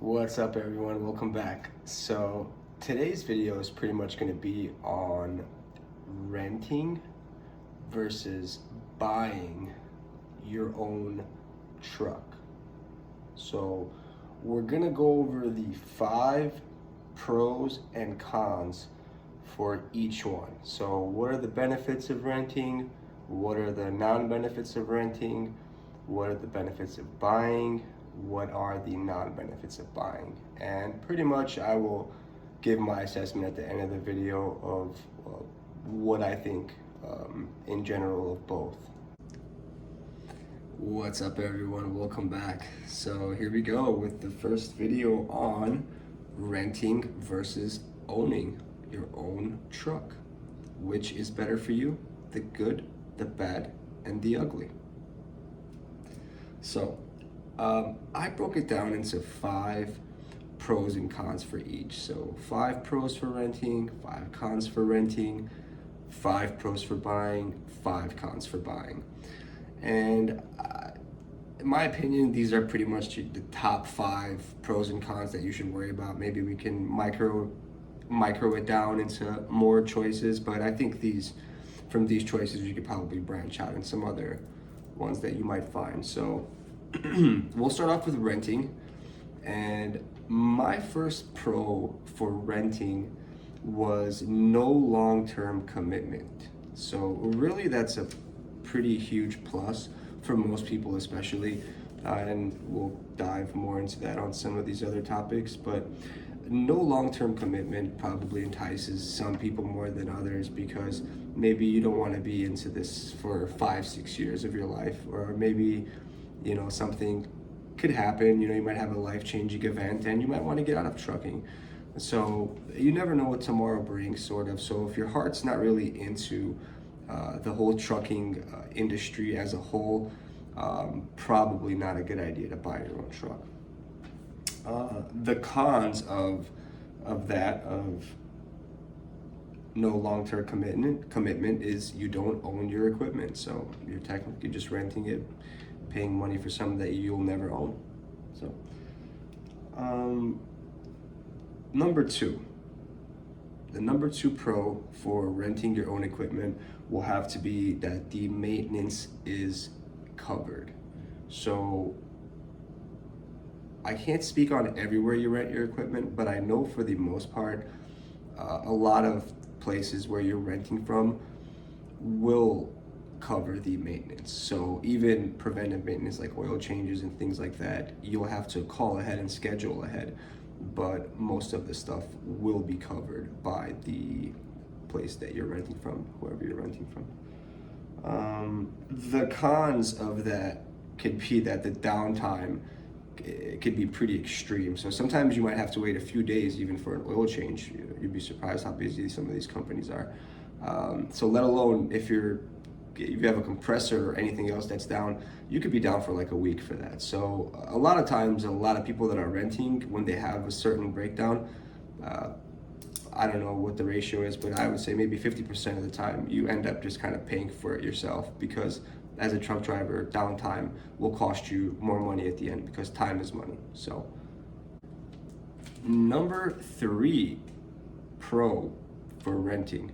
What's up, everyone? Welcome back. So today's video is pretty much going to be on renting versus buying your own truck. So we're going to go over the 5 pros and cons for each one. So what are the benefits of renting? What are the non-benefits of renting? What are the benefits of buying? What are the non-benefits of buying? And pretty much I will give my assessment at the end of the video of what I think in general of both. What's up, everyone? Welcome back. So here we go with the first video on renting versus owning your own truck. Which is better for you? The good, the bad, and the ugly. So I broke it down into 5 pros and cons for each. So 5 pros for renting, 5 cons for renting, 5 pros for buying, 5 cons for buying. And in my opinion, these are pretty much the top 5 pros and cons that you should worry about. Maybe we can micro it down into more choices, but I think from these choices you could probably branch out in some other ones that you might find. So we'll start off with renting, and my first pro for renting was no long-term commitment. So really that's a pretty huge plus for most people, especially, and we'll dive more into that on some of these other topics, but no long-term commitment probably entices some people more than others, because maybe you don't want to be into this for 5-6 years of your life, or maybe something could happen. You might have a life-changing event and you might want to get out of trucking. So you never know what tomorrow brings, sort of. So if your heart's not really into the whole trucking industry as a whole, probably not a good idea to buy your own truck. The cons of no long-term commitment is you don't own your equipment. So you're technically just renting it, paying money for something that you'll never own. So, number 2. The number 2 pro for renting your own equipment will have to be that the maintenance is covered. So, I can't speak on everywhere you rent your equipment, but I know for the most part, a lot of places where you're renting from will cover the maintenance. So even preventive maintenance like oil changes and things like that, you'll have to call ahead and schedule ahead, but most of the stuff will be covered by the place that you're renting from, whoever you're renting from. The cons of that could be that the downtime could be pretty extreme. So sometimes you might have to wait a few days even for an oil change. You'd be surprised how busy some of these companies are. So let alone if you have a compressor or anything else that's down, you could be down for like a week for that. So a lot of times, a lot of people that are renting, when they have a certain breakdown, I don't know what the ratio is, but I would say maybe 50% of the time you end up just kind of paying for it yourself, because as a truck driver, downtime will cost you more money at the end, because time is money. So number 3 pro for renting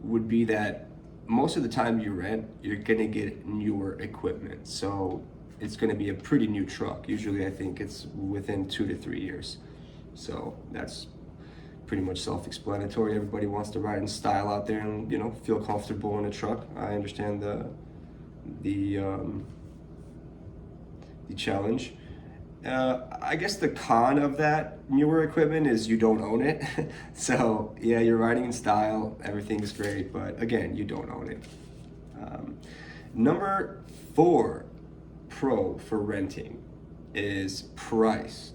would be that most of the time you rent, you're gonna get newer equipment. So it's gonna be a pretty new truck. Usually I think it's within 2 to 3 years. So that's pretty much self-explanatory. Everybody wants to ride in style out there and feel comfortable in a truck. I understand the challenge. I guess the con of that newer equipment is you don't own it. So yeah, you're riding in style, everything's great, but again, you don't own it. Number 4 pro for renting is price.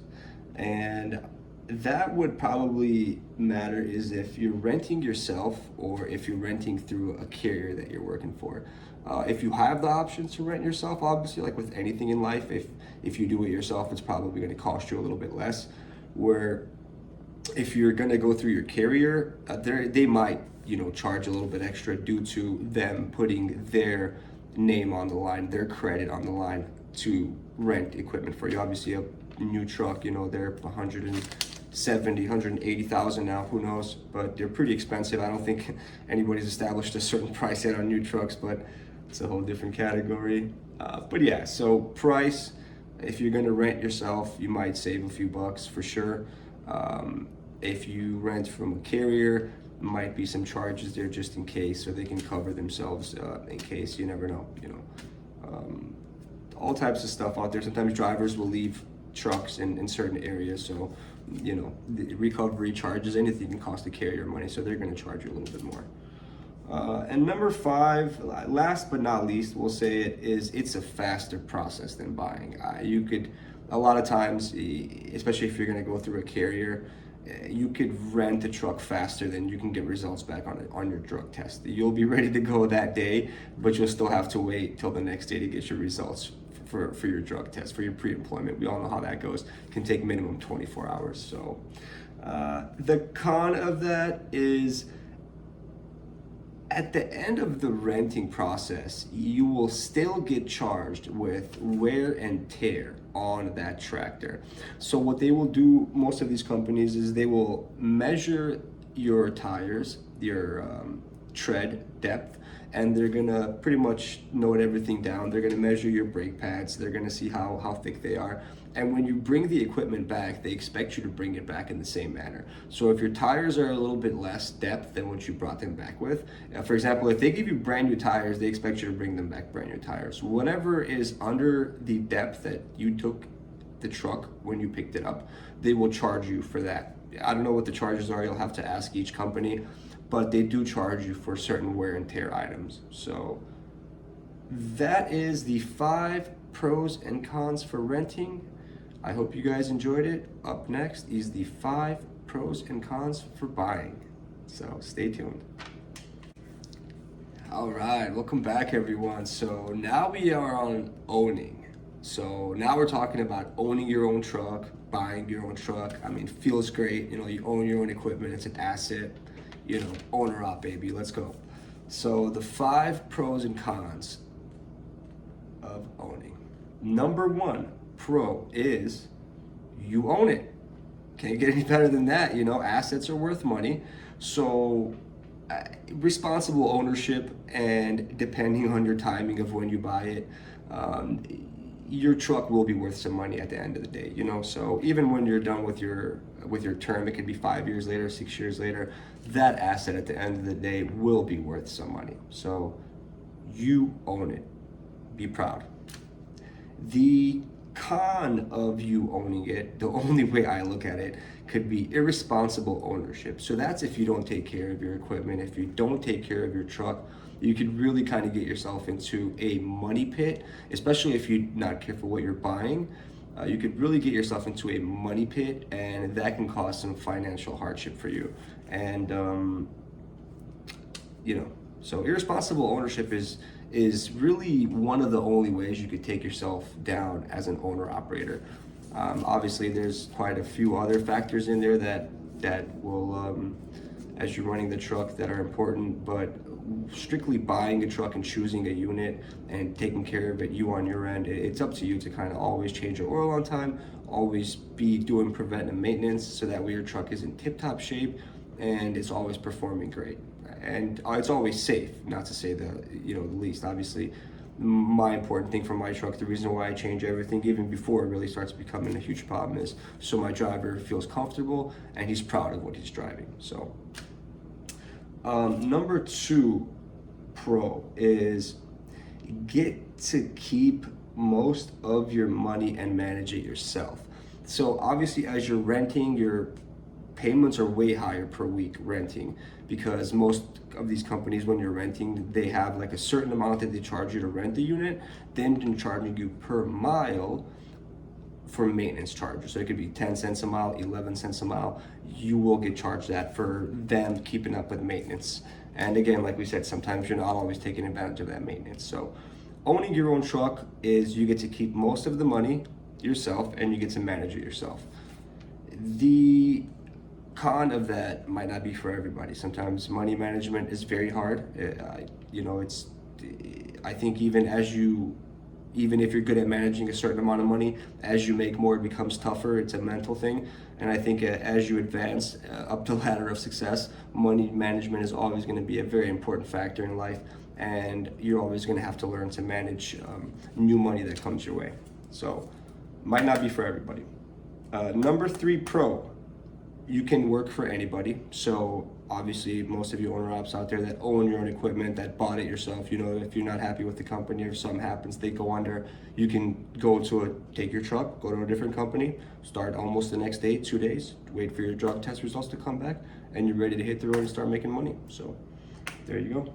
And that would probably matter is if you're renting yourself or if you're renting through a carrier that you're working for. If you have the options to rent yourself, obviously, like with anything in life, if you do it yourself, it's probably going to cost you a little bit less. Where if you're going to go through your carrier, they might charge a little bit extra due to them putting their name on the line, their credit on the line to rent equipment for you. Obviously, new truck, you know, they're 170, 180,000 now, who knows, but they're pretty expensive. I don't think anybody's established a certain price yet on new trucks, but it's a whole different category. But yeah, so price, if you're gonna rent yourself, you might save a few bucks for sure. If you rent from a carrier, might be some charges there just in case, so they can cover themselves in case. You never know, you know. All types of stuff out there. Sometimes drivers will leave trucks in certain areas, so you know, the recovery charges, anything can cost the carrier money, so they're going to charge you a little bit more. And number 5, last but not least, we'll say it's a faster process than buying. You could, a lot of times, especially if you're going to go through a carrier, you could rent a truck faster than you can get results back on your drug test. You'll be ready to go that day, but you'll still have to wait till the next day to get your results for your drug test, for your pre-employment. We all know how that goes. It can take minimum 24 hours. So the con of that is, at the end of the renting process, you will still get charged with wear and tear on that tractor. So what they will do, most of these companies, is they will measure your tires, your tread depth, and they're gonna pretty much note everything down. They're gonna measure your brake pads, they're gonna see how thick they are. And when you bring the equipment back, they expect you to bring it back in the same manner. So if your tires are a little bit less depth than what you brought them back with, for example, if they give you brand new tires, they expect you to bring them back brand new tires. Whatever is under the depth that you took the truck when you picked it up, they will charge you for that. I don't know what the charges are, you'll have to ask each company, but they do charge you for certain wear and tear items. So that is the 5 pros and cons for renting. I hope you guys enjoyed it. Up next is the 5 pros and cons for buying. So stay tuned. All right, welcome back everyone. So now we are on owning. So now we're talking about owning your own truck, buying your own truck. I mean, feels great. You know, you own your own equipment, it's an asset. You know, owner op, baby, let's go. So the 5 pros and cons of owning. Number 1 pro is you own it. Can't get any better than that. You know, assets are worth money. So responsible ownership, and depending on your timing of when you buy it, your truck will be worth some money at the end of the day, you know. So even when you're done with your term, it could be 5 years later, 6 years later, that asset at the end of the day will be worth some money. So you own it. Be proud. The con of you owning it, the only way I look at it, could be irresponsible ownership. So that's if you don't take care of your equipment, if you don't take care of your truck, you could really kind of get yourself into a money pit, especially if you're not careful what you're buying. You could really get yourself into a money pit, and that can cause some financial hardship for you. And you know, so irresponsible ownership is really one of the only ways you could take yourself down as an owner operator. Obviously there's quite a few other factors in there that will as you're running the truck, that are important, but strictly buying a truck and choosing a unit and taking care of it, you on your end, it's up to you to kind of always change your oil on time, always be doing preventive maintenance, so that way your truck is in tip-top shape and it's always performing great. And it's always safe, not to say the least. Obviously, my important thing for my truck, the reason why I change everything even before it really starts becoming a huge problem, is so my driver feels comfortable and he's proud of what he's driving. So number 2 pro is get to keep most of your money and manage it yourself. So obviously, as you're renting, your payments are way higher per week renting, because most of these companies, when you're renting, they have like a certain amount that they charge you to rent the unit, then they're charging you per mile for maintenance charges. So it could be 10 cents a mile, 11 cents a mile. You will get charged that for them keeping up with maintenance. And again, like we said, sometimes you're not always taking advantage of that maintenance. So owning your own truck is you get to keep most of the money yourself and you get to manage it yourself. The con of that might not be for everybody. Sometimes money management is very hard. I think even as you even if you're good at managing a certain amount of money, as you make more, it becomes tougher. It's a mental thing. And I think as you advance up the ladder of success, money management is always going to be a very important factor in life. And you're always going to have to learn to manage new money that comes your way. So, might not be for everybody. Number 3 pro, you can work for anybody. So obviously most of you owner ops out there that own your own equipment, that bought it yourself, you know, if you're not happy with the company or something happens, they go under, you can take your truck, go to a different company, start almost the next day, 2 days, wait for your drug test results to come back, and you're ready to hit the road and start making money. So there you go.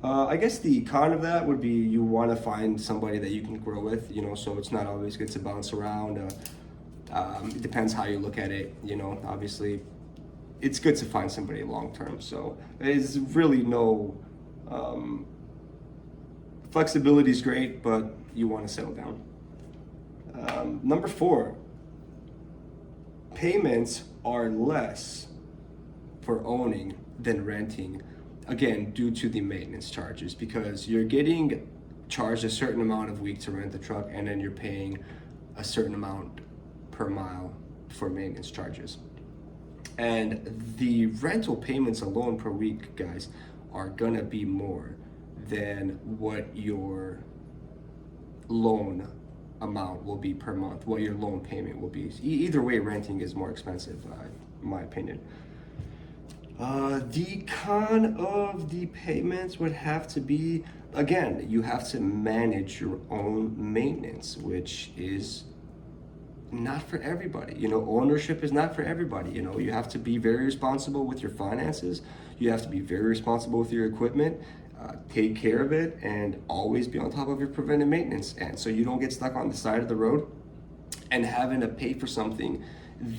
I guess the con of that would be you want to find somebody that you can grow with, you know, so it's not always good to bounce around. It depends how you look at it, you know, obviously it's good to find somebody long term. So there's really no, flexibility is great, but you want to settle down. Number 4, payments are less for owning than renting. Again, due to the maintenance charges, because you're getting charged a certain amount a week to rent the truck, and then you're paying a certain amount per mile for maintenance charges. And the rental payments alone per week, guys, are gonna be more than what your loan amount will be per month, what your loan payment will be. Either way, renting is more expensive, in my opinion. The con of the payments would have to be, again, you have to manage your own maintenance, which is not for everybody. You know, ownership is not for everybody. You know, you have to be very responsible with your finances. You have to be very responsible with your equipment, take care of it, and always be on top of your preventive maintenance. And so you don't get stuck on the side of the road and having to pay for something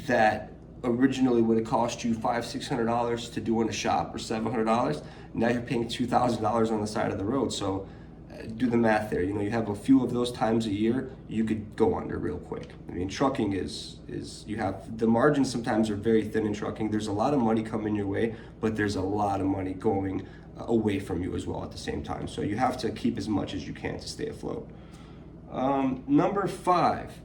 that originally would have cost you $500-600 to do in a shop, or $700. Now you're paying $2,000 on the side of the road. So do the math there. You know, you have a few of those times a year, you could go under real quick. I mean, trucking is you have, the margins sometimes are very thin in trucking. There's a lot of money coming your way, but there's a lot of money going away from you as well at the same time. So you have to keep as much as you can to stay afloat. Number 5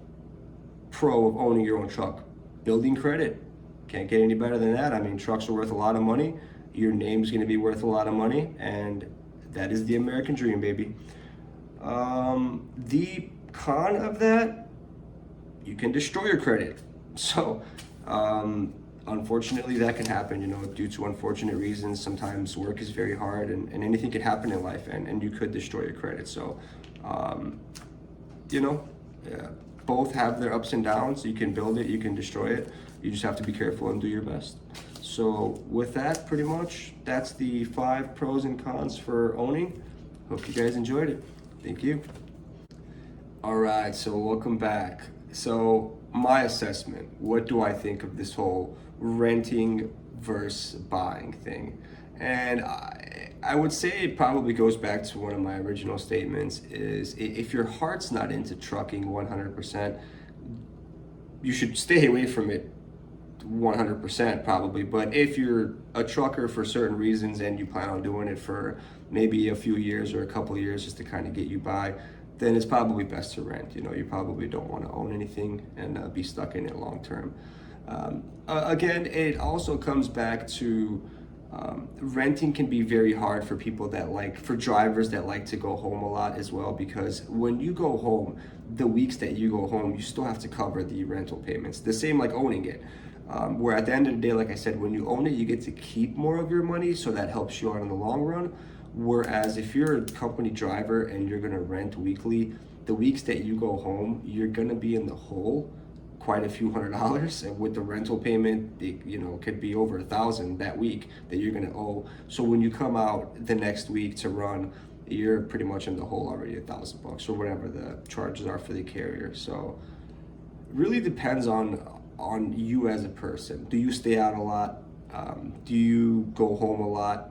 pro of owning your own truck, building credit. Can't get any better than that. I mean, trucks are worth a lot of money. Your name's going to be worth a lot of money, and that is the American dream, baby. The con of that, you can destroy your credit. So, unfortunately, that can happen, you know, due to unfortunate reasons. Sometimes work is very hard, and anything can happen in life, and you could destroy your credit. So, you know, both have their ups and downs. You can build it, you can destroy it. You just have to be careful and do your best. So with that, pretty much, that's the 5 pros and cons for owning. Hope you guys enjoyed it. Thank you. All right, so welcome back. So my assessment, what do I think of this whole renting versus buying thing? And I would say it probably goes back to one of my original statements, is if your heart's not into trucking 100%, you should stay away from it 100% probably. But if you're a trucker for certain reasons and you plan on doing it for maybe a few years or a couple of years just to kind of get you by, then it's probably best to rent. You know, you probably don't want to own anything and be stuck in it long term. Again, it also comes back to renting can be very hard for people for drivers that like to go home a lot as well, because when you go home, the weeks that you go home, you still have to cover the rental payments, the same like owning it. Where at the end of the day, like I said, when you own it, you get to keep more of your money, so that helps you out in the long run. Whereas if you're a company driver and you're gonna rent weekly, the weeks that you go home, you're gonna be in the hole quite a few $100s, and with the rental payment, it, you know, could be over $1,000 that week that you're gonna owe. So when you come out the next week to run, you're pretty much in the hole already, $1,000 or whatever the charges are for the carrier. So it really depends on you as a person. Do you stay out a lot? Do you go home a lot?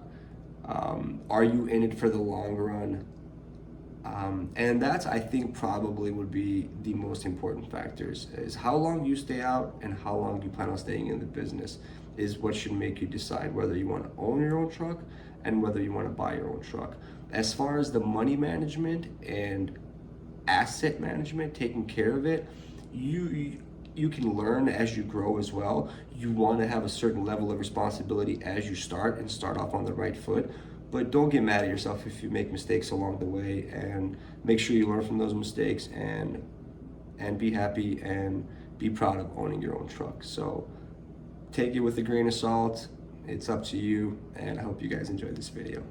Are you in it for the long run? And that's, I think, probably would be the most important factors, is how long you stay out and how long you plan on staying in the business is what should make you decide whether you want to own your own truck and whether you want to buy your own truck. As far as the money management and asset management, taking care of it, you can learn as you grow as well. You want to have a certain level of responsibility as you start and start off on the right foot. But don't get mad at yourself if you make mistakes along the way, and make sure you learn from those mistakes and be happy and be proud of owning your own truck. So take it with a grain of salt. It's up to you, and I hope you guys enjoyed this video.